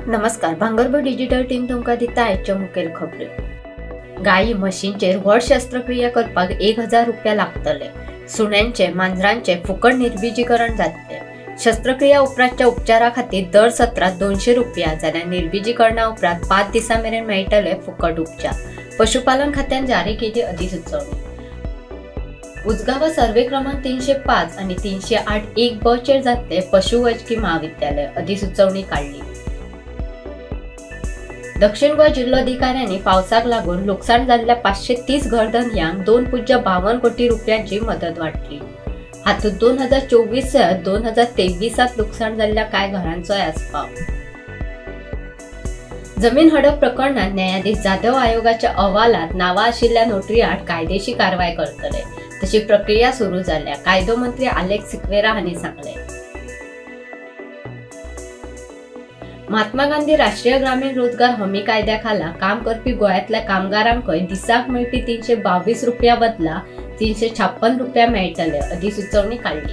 नमस्कार, भांगरभर digital team तुमकां दिता आयच्यो मुखेल खबरो। गायी म्हशींचेर व्हड शस्त्रक्रिया करपाक 1000 रुपया लागतले। सुण्यांचे मांजरांचे फुकट निर्बीजीकरण जातले। शस्त्रक्रिया उपरांतच्या उपचारा खातीर दर सत्रात 200 रुपया जाल्यार निर्बीजीकरणा उपरांत 5 दिसां मेरेन मेळटले फुकट उपचार। पशुपालन खात्यान जारी केली अधिसुचोवणी। उजगांवा सर्वे क्रमांक 305 आणि 308-1 ब चेर जातले पशुवैजकी महाविद्यालय अधिसुचोवणी काढली। दक्षिण गोंय जिल्लोधिकाऱ्यांनी पावसाक लागून लुकसाण जाल्ल्या 530 घरधन्यांक 2.52 कोटी रुपयांची मदत वाटली। हातूंत 2024 ते 2023 लुकसाण जाल्ल्या कांय घरांचोय आस्पाव। जमीन हडप प्रकरणात न्यायाधीश जाधव आयोगाच्या अहवालात नांवां आशिल्ल्या नोटरी आड कायदेशीर कारवाय करतले, तशी प्रक्रिया सुरू जाल्या, कायदो मंत्री आलेक्स सिक्वेरा हांणी सांगले। महात्मा गांधी राष्ट्रीय ग्रामीण रोजगार हमी कायद्या खाला काम करपी गोंयांतल्या कामगारांकय दिसाक मेळपी 322 रुपया बदला 356 रुपया मेळटले अधिसुचोवणी काढली।